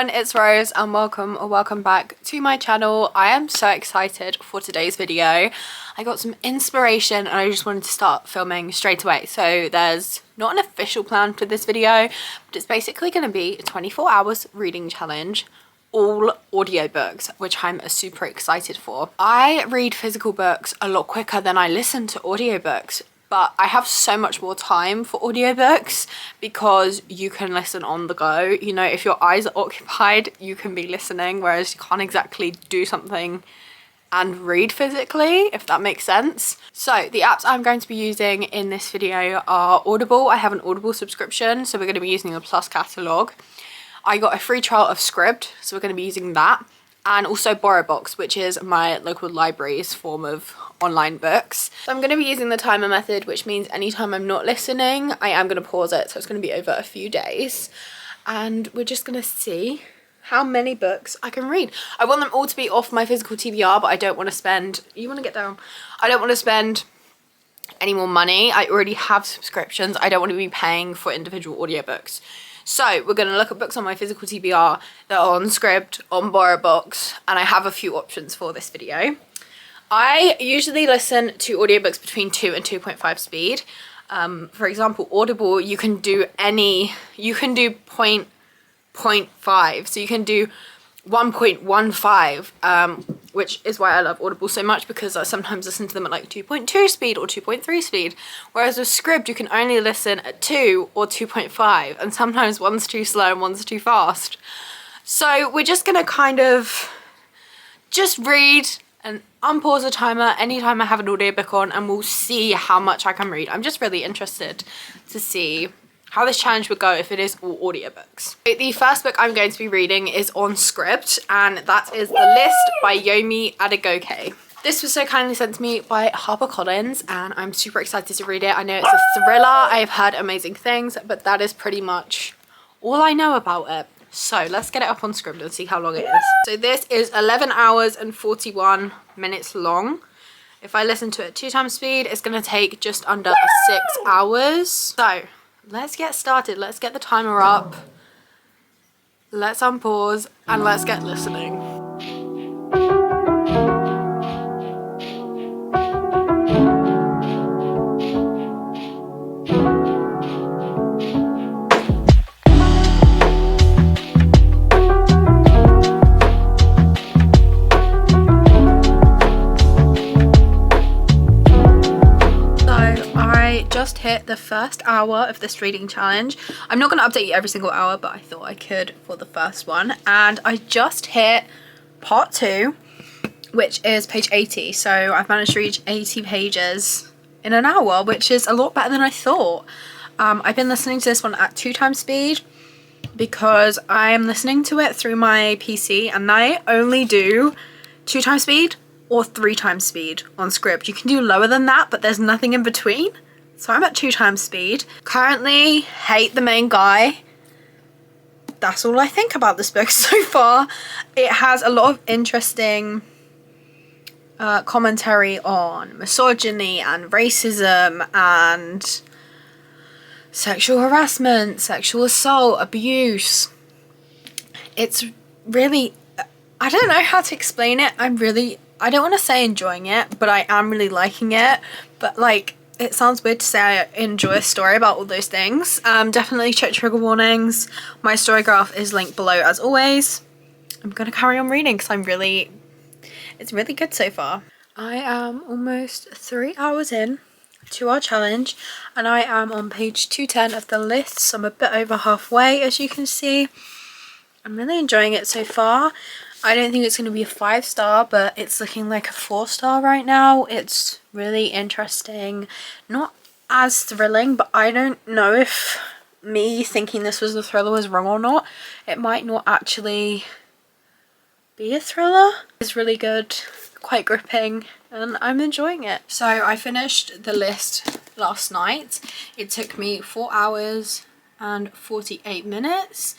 everyone, it's Rose and welcome or welcome back to my channel. I am so excited for today's video. I got some inspiration and I just wanted to start filming straight away. So there's not an official plan for this video, but it's basically going to be a 24 hours reading challenge, all audiobooks, which I'm super excited for. I read physical books a lot quicker than I listen to audiobooks. But I have so much more time for audiobooks because you can listen on the go. You know, if your eyes are occupied, you can be listening, whereas you can't exactly do something and read physically, if that makes sense. So the apps I'm going to be using in this video are Audible. I have an Audible subscription, so we're going to be using the Plus catalogue. I got a free trial of Scribd, so we're going to be using that. And also audiobooks, which is my local library's form of online books. So I'm going to be using the timer method, which means anytime I'm not listening, I am going to pause it. So it's going to be over a few days. And we're just going to see how many books I can read. I want them all to be off my physical TBR, but I don't want to spend... You want to get down? I don't want to spend any more money. I already have subscriptions. I don't want to be paying for individual audiobooks. So we're going to look at books on my physical TBR that are on Scribd, on audiobooks, and I have a few options for this video. I usually listen to audiobooks between 2 and 2.5 speed. For example, Audible, you can do 0.5, so you can do 1.15, which is why I love Audible so much, because I sometimes listen to them at like 2.2 speed or 2.3 speed, whereas with Scribd you can only listen at 2 or 2.5, and sometimes one's too slow and one's too fast. So we're just gonna kind of just read and unpause the timer anytime I have an audiobook on, and we'll see how much I can read. I'm just really interested to see how this challenge would go if it is all audiobooks. The first book I'm going to be reading is on Scribd, and that is The List by Yomi Adegoke. This was so kindly sent to me by HarperCollins, and I'm super excited to read it. I know it's a thriller, I've heard amazing things, but that is pretty much all I know about it. So let's get it up on Scribd and see how long it is. So this is 11 hours and 41 minutes long. If I listen to it at 2 times speed, it's gonna take just under 6 hours. So let's get started. Let's get the timer up. Let's unpause and let's get listening. Just hit the first hour of this reading challenge. I'm not going to update you every single hour, but I thought I could for the first one. And I just hit part 2, which is page 80. So I've managed to reach 80 pages in an hour, which is a lot better than I thought. I've been listening to this one at 2 times speed because I'm listening to it through my PC, and I only do 2 times speed or 3 times speed on Scribd. You can do lower than that, but there's nothing in between. So I'm at 2 times speed. Currently hate the main guy. That's all I think about this book so far. It has a lot of interesting commentary on misogyny and racism and sexual harassment, sexual assault, abuse. It's really, I don't know how to explain it. I don't want to say enjoying it, but I am really liking it. But like, it sounds weird to say I enjoy a story about all those things. Definitely check trigger warnings. My story graph is linked below as always. I'm gonna carry on reading because it's really good so far. I am almost 3 hours in to our challenge, and I am on page 210 of the list, so I'm a bit over halfway, as you can see. I'm really enjoying it so far. I don't think it's going to be a 5-star, but it's looking like a 4-star right now. It's really interesting. Not as thrilling, but I don't know if me thinking this was a thriller was wrong or not. It might not actually be a thriller. It's really good, quite gripping, and I'm enjoying it. So I finished The List last night. It took me 4 hours and 48 minutes.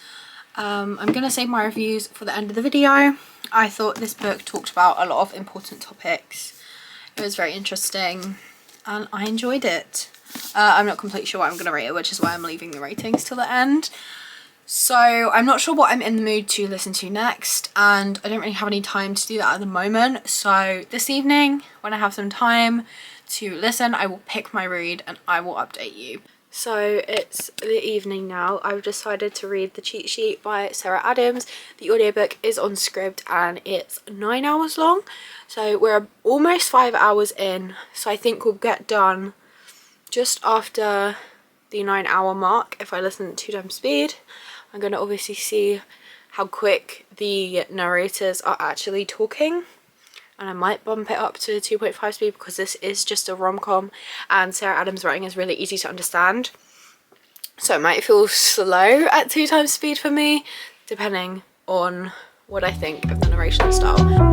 I'm going to save my reviews for the end of the video. I thought this book talked about a lot of important topics. It was very interesting and I enjoyed it. I'm not completely sure what I'm going to rate it, which is why I'm leaving the ratings till the end. So I'm not sure what I'm in the mood to listen to next, and I don't really have any time to do that at the moment. So this evening, when I have some time to listen, I will pick my read and I will update you. So it's the evening now. I've decided to read The Cheat Sheet by Sarah Adams. The audiobook is on Scribd and it's 9 hours long. So we're almost 5 hours in. So I think we'll get done just after the 9 hour mark if I listen at 2 times speed. I'm going to obviously see how quick the narrators are actually talking, and I might bump it up to 2.5 speed because this is just a rom-com and Sarah Adams' writing is really easy to understand. So it might feel slow at 2 times speed for me, depending on what I think of the narration style.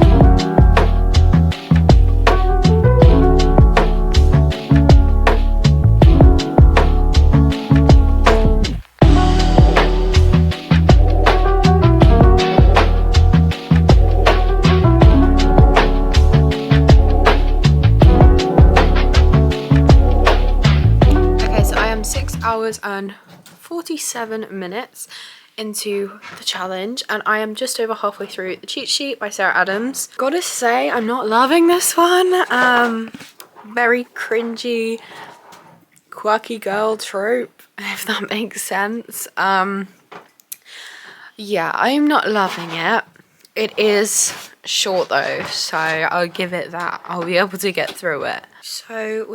Hours and 47 minutes into the challenge, and I am just over halfway through The Cheat Sheet by Sarah Adams. Gotta say, I'm not loving this one. Very cringy, quirky girl trope, if that makes sense. Yeah, I'm not loving it. It is short though, so I'll give it that. I'll be able to get through it. So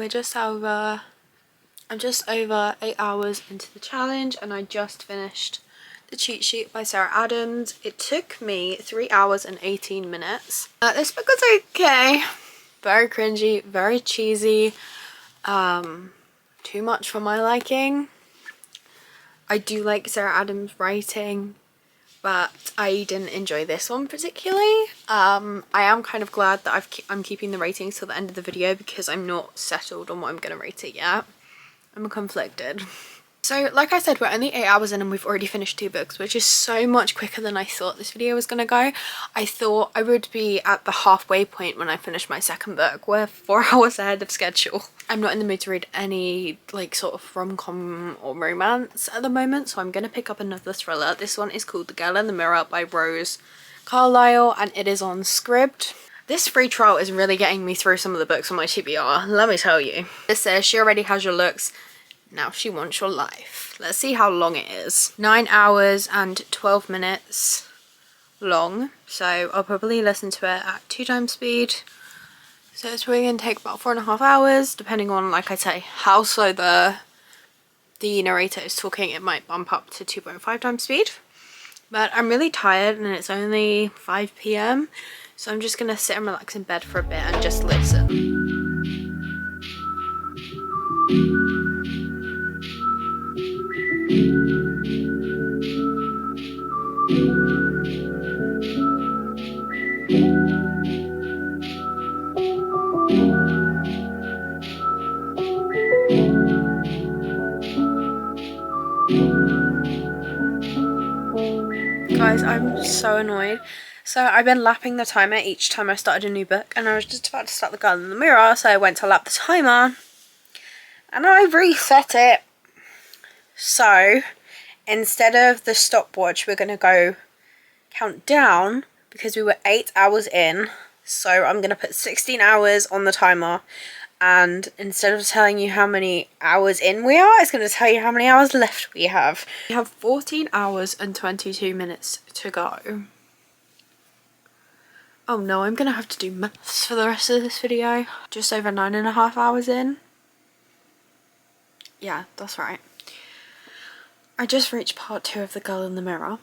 I'm just over 8 hours into the challenge and I just finished The Cheat Sheet by Sarah Adams. It took me 3 hours and 18 minutes. This book was okay. Very cringy, very cheesy. Too much for my liking. I do like Sarah Adams' writing, but I didn't enjoy this one particularly. I am kind of glad that I'm keeping the ratings till the end of the video because I'm not settled on what I'm going to rate it yet. I'm conflicted. So like I said, we're only 8 hours in and we've already finished 2 books, which is so much quicker than I thought this video was gonna go. I thought I would be at the halfway point when I finish my second book. We're 4 hours ahead of schedule. I'm not in the mood to read any like sort of rom-com or romance at the moment, so I'm gonna pick up another thriller. This one is called The Girl in the Mirror by Rose Carlyle and it is on Scribd. This free trial is really getting me through some of the books on my TBR, let me tell you. It says she already has your looks, now she wants your life. Let's see how long it is. 9 hours and 12 minutes long, so I'll probably listen to it at 2 times speed. So it's probably going to take about 4.5 hours, depending on, like I say, how slow the narrator is talking. It might bump up to 2.5 times speed. But I'm really tired and it's only 5 PM. So I'm just gonna sit and relax in bed for a bit and just listen. Guys, I'm so annoyed. So I've been lapping the timer each time I started a new book and I was just about to start The Girl in the Mirror, so I went to lap the timer and I reset it. So instead of the stopwatch, we're going to go count down because we were 8 hours in. So I'm going to put 16 hours on the timer, and instead of telling you how many hours in we are, it's going to tell you how many hours left we have. We have 14 hours and 22 minutes to go. Oh no, I'm going to have to do maths for the rest of this video. Just over 9.5 hours in. Yeah, that's right. I just reached part 2 of The Girl in the Mirror.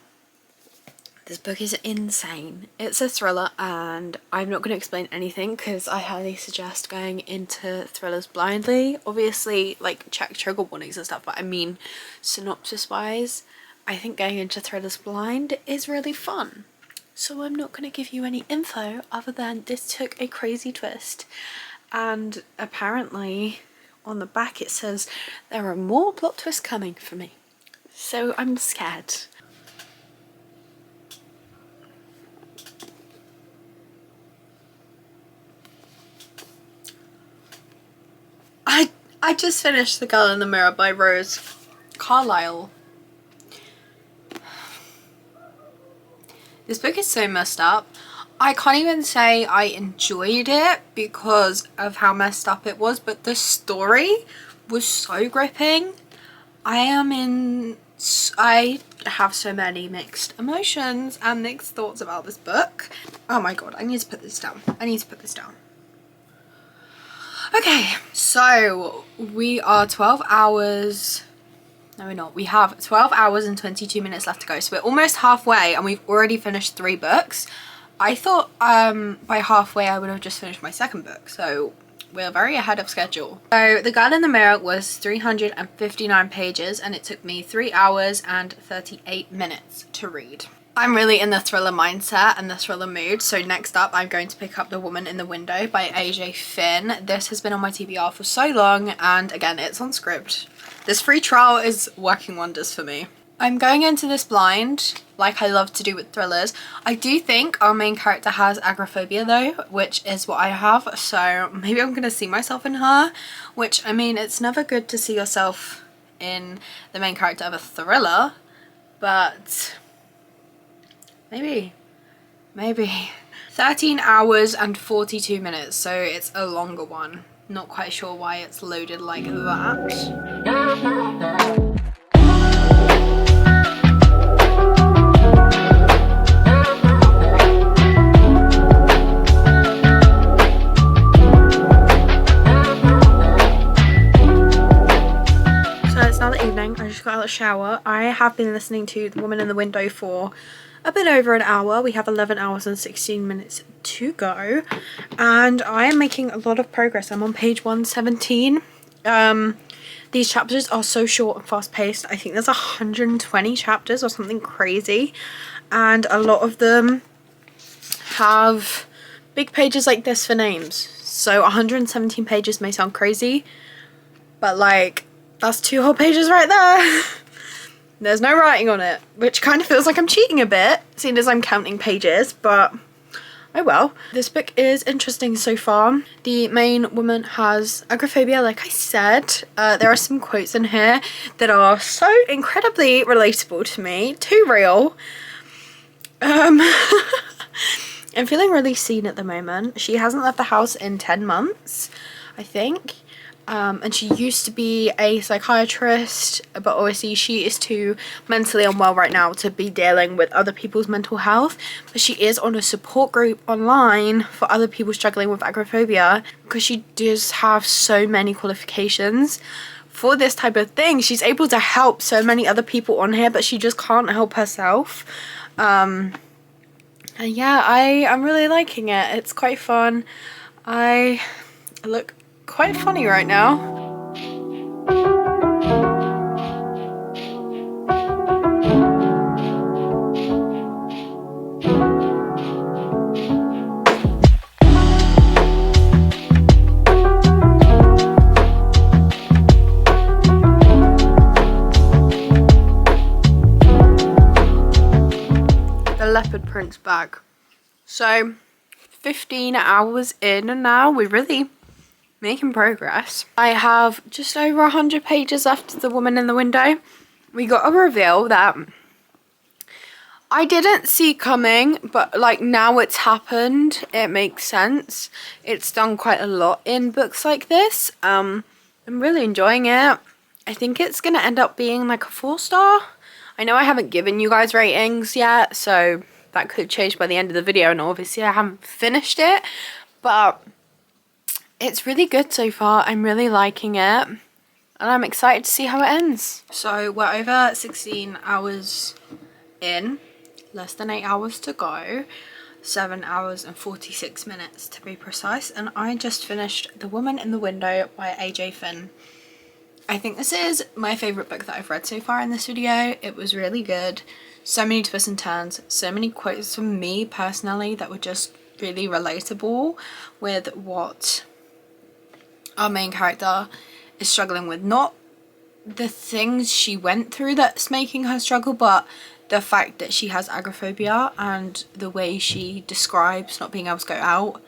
This book is insane. It's a thriller and I'm not going to explain anything because I highly suggest going into thrillers blindly. Obviously, like, check trigger warnings and stuff, but I mean synopsis wise, I think going into thrillers blind is really fun. So I'm not going to give you any info other than this took a crazy twist, and apparently on the back it says there are more plot twists coming for me. So I'm scared. I just finished The Girl in the Mirror by Rose Carlyle. This book is so messed up. I can't even say I enjoyed it because of how messed up it was, but the story was so gripping. I have so many mixed emotions and mixed thoughts about this book. Oh my god, I need to put this down. Okay, so we are 12 hours. No, we're not. We have 12 hours and 22 minutes left to go. So we're almost halfway and we've already finished 3 books. I thought by halfway I would have just finished my second book. So we're very ahead of schedule. So The Girl in the Mirror was 359 pages and it took me 3 hours and 38 minutes to read. I'm really in the thriller mindset and the thriller mood. So next up I'm going to pick up The Woman in the Window by AJ Finn. This has been on my TBR for so long and again it's on script. This free trial is working wonders for me. I'm going into this blind, like I love to do with thrillers. I do think our main character has agoraphobia though, which is what I have. So maybe I'm going to see myself in her, which I mean, it's never good to see yourself in the main character of a thriller, but maybe. 13 hours and 42 minutes, so it's a longer one. Not quite sure why it's loaded like that. Evening, I just got out of the shower. I have been listening to The Woman in the Window for a bit over an hour. We have 11 hours and 16 minutes to go and I am making a lot of progress. I'm on page 117. These chapters are so short and fast paced. I think there's 120 chapters or something crazy and a lot of them have big pages like this for names. So 117 pages may sound crazy, but like that's 2 whole pages right there. There's no writing on it, which kind of feels like I'm cheating a bit, seeing as I'm counting pages, but oh well. This book is interesting so far. The main woman has agoraphobia, like I said. There are some quotes in here that are so incredibly relatable to me, too real. I'm feeling really seen at the moment. She hasn't left the house in 10 months, I think. And she used to be a psychiatrist, but obviously she is too mentally unwell right now to be dealing with other people's mental health. But she is on a support group online for other people struggling with agoraphobia because she does have so many qualifications for this type of thing. She's able to help so many other people on here, but she just can't help herself. And yeah, I'm really liking it. It's quite fun. I look quite funny right now. The leopard print's back. So 15 hours in and now we're really making progress. I have just over 100 pages left of The Woman in the Window. We got a reveal that I didn't see coming, but like now it's happened, it makes sense. It's done quite a lot in books like this. I'm really enjoying it. I think it's gonna end up being like a 4-star. I know I haven't given you guys ratings yet, so that could change by the end of the video, and obviously I haven't finished it, but it's really good so far. I'm really liking it and I'm excited to see how it ends. So we're over 16 hours in, less than 8 hours to go, 7 hours and 46 minutes to be precise, and I just finished The Woman in the Window by AJ Finn. I think this is my favourite book that I've read so far in this video. It was really good. So many twists and turns, so many quotes from me personally that were just really relatable with what our main character is struggling with. Not the things she went through that's making her struggle, but the fact that she has agoraphobia and the way she describes not being able to go out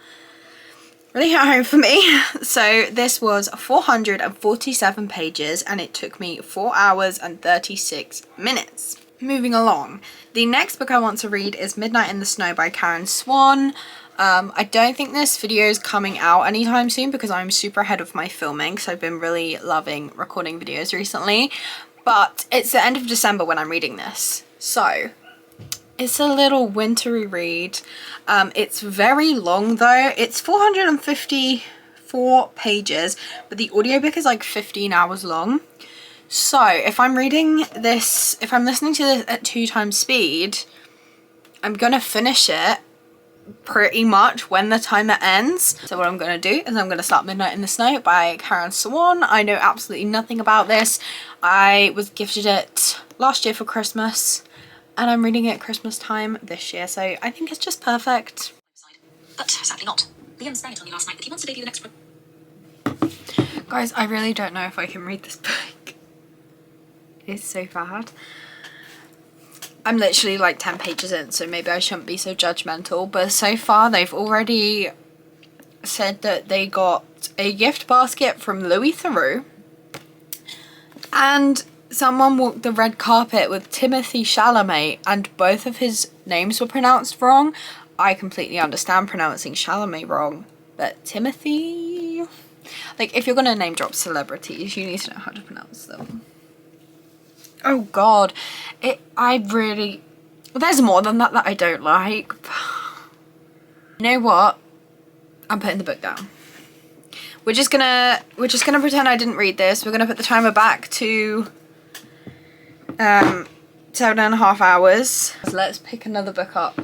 really hit home for me. So this was 447 pages and it took me 4 hours and 36 minutes. moving along. The next book I want to read is Midnight in the Snow by Karen Swan. I don't think this video is coming out anytime soon because I'm super ahead of my filming, so I've been really loving recording videos recently, but it's the end of December when I'm reading this, so it's a little wintry read. It's very long though. It's 454 pages, but the audiobook is like 15 hours long. So if I'm reading this, if I'm listening to this at 2 times speed, I'm gonna finish it pretty much when the timer ends. So what I'm gonna do is I'm gonna start Midnight in the Snow by Karen Swan. I know absolutely nothing about this. I was gifted it last year for Christmas and I'm reading it at Christmas time this year, so I think it's just perfect. But sadly not. Liam sprang it on me last night that he wants to debut the next one. Guys, I really don't know if I can read this book. It's so bad. I'm literally like 10 pages in, so maybe I shouldn't be so judgmental, but so far they've already said that they got a gift basket from Louis Theroux and someone walked the red carpet with Timothy Chalamet and both of his names were pronounced wrong. I completely understand pronouncing Chalamet wrong, but Timothy... Like, if you're gonna name drop celebrities, you need to know how to pronounce them. Oh god, there's more than that I don't like. You know what? I'm putting the book down. We're just gonna pretend I didn't read this. We're gonna put the timer back to 7.5 hours. Let's pick another book up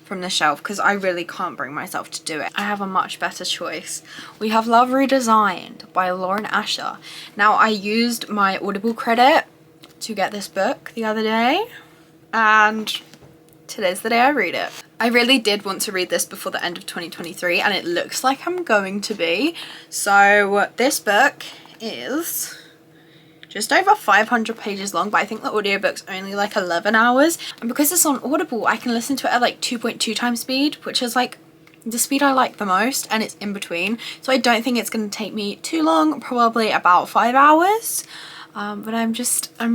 from the shelf because I really can't bring myself to do it. I have a much better choice. We have Love Redesigned by Lauren Asher. Now, I used my Audible credit to get this book the other day and today's the day I read it. I really did want to read this before the end of 2023 and it looks like I'm going to be. So this book is just over 500 pages long, but I think the audiobook's only like 11 hours. And because it's on Audible, I can listen to it at like 2.2 times speed, which is like the speed I like the most, and it's in between. So I don't think it's going to take me too long, probably about 5 hours. But I'm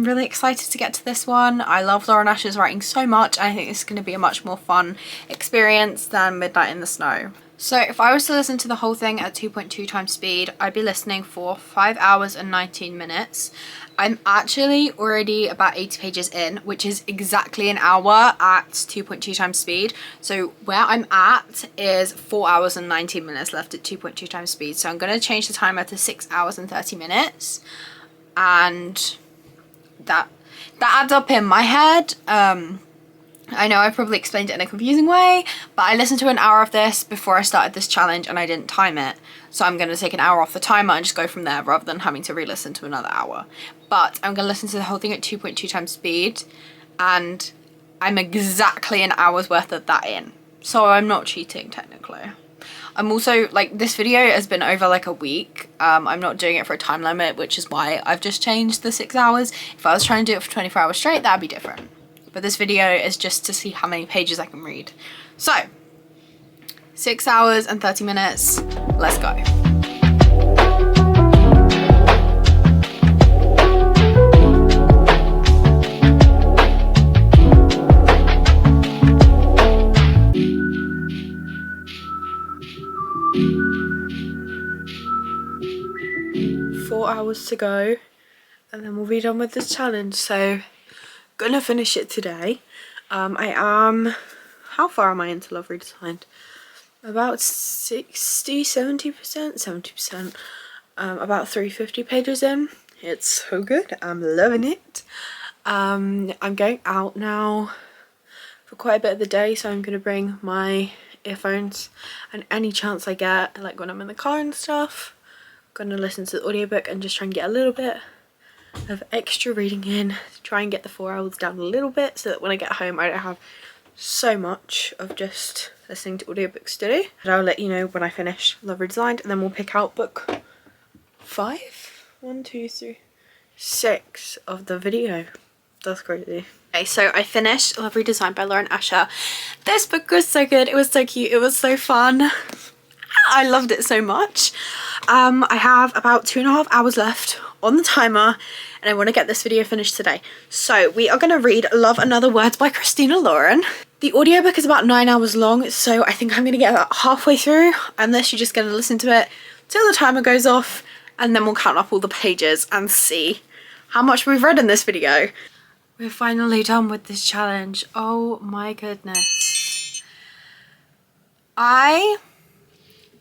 really excited to get to this one. I love Lauren Asher's writing so much. And I think this is going to be a much more fun experience than Midnight in the Snow. So if I was to listen to the whole thing at 2.2 times speed, I'd be listening for 5 hours and 19 minutes. I'm actually already about 80 pages in, which is exactly an hour at 2.2 times speed. So where I'm at is 4 hours and 19 minutes left at 2.2 times speed. So I'm going to change the timer to 6 hours and 30 minutes. And that adds up in my head. I know I've probably explained it in a confusing way, but I listened to an hour of this before I started this challenge and I didn't time it. So I'm going to take an hour off the timer and just go from there rather than having to re-listen to another hour. But I'm going to listen to the whole thing at 2.2 times speed and I'm exactly an hour's worth of that in. So I'm not cheating technically. I'm also, like, this video has been over like a week. I'm not doing it for a time limit, which is why I've just changed the 6 hours. If I was trying to do it for 24 hours straight, that'd be different. But this video is just to see how many pages I can read. So, 6 hours and 30 minutes. Let's go. Hours to go and then we'll be done with this challenge, so gonna finish it today. How far am I into Love Redesigned? About 70%, about 350 pages in. It's so good, I'm loving it. I'm going out now for quite a bit of the day, so I'm gonna bring my earphones and any chance I get, like when I'm in the car and stuff, gonna listen to the audiobook and just try and get a little bit of extra reading in, try and get the 4 hours down a little bit so that when I get home I don't have so much of just listening to audiobooks to do. And I'll let you know when I finish Love Redesigned and then we'll pick out book 5, 1, 2, 3, 6 of the video. That's crazy. Okay, so I finished Love Redesigned by Lauren Asher. This book was so good, it was so cute, it was so fun. I loved it so much. I have about 2.5 hours left on the timer and I want to get this video finished today. So we are going to read Love and Other Words by Christina Lauren. The audiobook is about 9 hours long, so I think I'm going to get about halfway through, unless you're just going to listen to it till the timer goes off, and then we'll count up all the pages and see how much we've read in this video. We're finally done with this challenge. Oh my goodness. I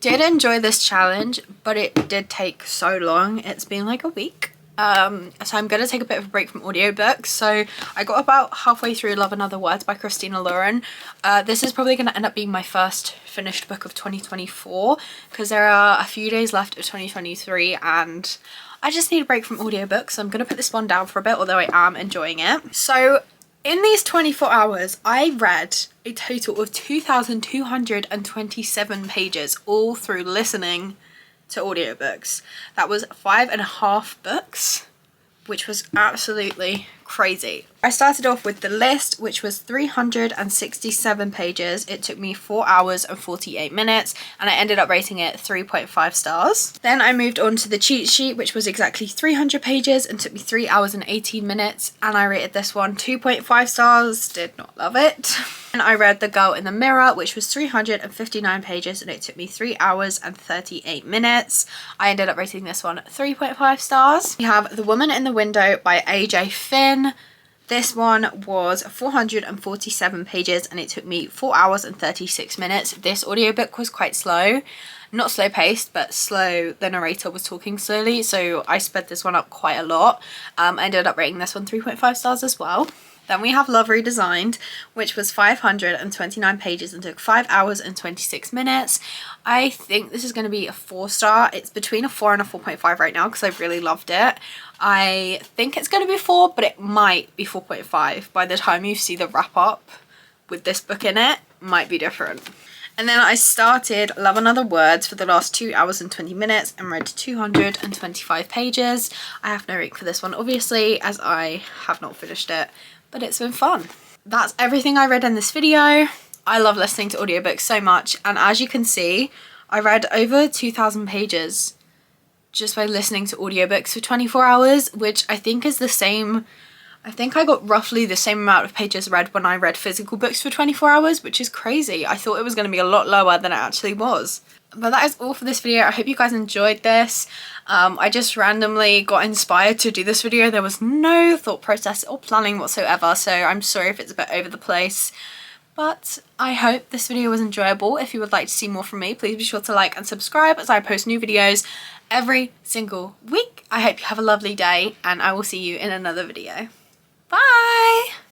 did enjoy this challenge, but it did take so long. It's been like a week. So I'm gonna take a bit of a break from audiobooks. So I got about halfway through Love and Other Words by Christina Lauren. This is probably gonna end up being my first finished book of 2024 because there are a few days left of 2023 and I just need a break from audiobooks. So I'm gonna put this one down for a bit, although I am enjoying it. So in these 24 hours, I read a total of 2,227 pages, all through listening to audiobooks. That was 5.5 books, which was absolutely crazy. I started off with the list, which was 367 pages. It took me 4 hours and 48 minutes, and I ended up rating it 3.5 stars. Then I moved on to the cheat sheet, which was exactly 300 pages and took me 3 hours and 18 minutes, and I rated this one 2.5 stars. Did not love it. And I read The Girl in the Mirror, which was 359 pages and it took me 3 hours and 38 minutes. I ended up rating this one 3.5 stars. We have The Woman in the Window by AJ Finn. This one was 447 pages and it took me 4 hours and 36 minutes. This audiobook was quite slow. Not slow paced, but slow. The narrator was talking slowly, so I sped this one up quite a lot. I ended up rating this one 3.5 stars as well. Then we have Love Redesigned, which was 529 pages and took 5 hours and 26 minutes. I think this is going to be a 4-star. It's between a 4 and a 4.5 right now because I really loved it. I think it's going to be 4, but it might be 4.5 by the time you see the wrap up with this book in it. Might be different. And then I started Love and Other Words for the last 2 hours and 20 minutes and read 225 pages. I have no rank for this one, obviously, as I have not finished it, but it's been fun. That's everything I read in this video. I love listening to audiobooks so much, and as you can see, I read over 2,000 pages just by listening to audiobooks for 24 hours, which I think is the same. I think I got roughly the same amount of pages read when I read physical books for 24 hours, which is crazy. I thought it was going to be a lot lower than it actually was. But that is all for this video. I hope you guys enjoyed this. I just randomly got inspired to do this video. There was no thought process or planning whatsoever, so I'm sorry if it's a bit over the place. But I hope this video was enjoyable. If you would like to see more from me, please be sure to like and subscribe as I post new videos every single week. I hope you have a lovely day, and I will see you in another video. Bye!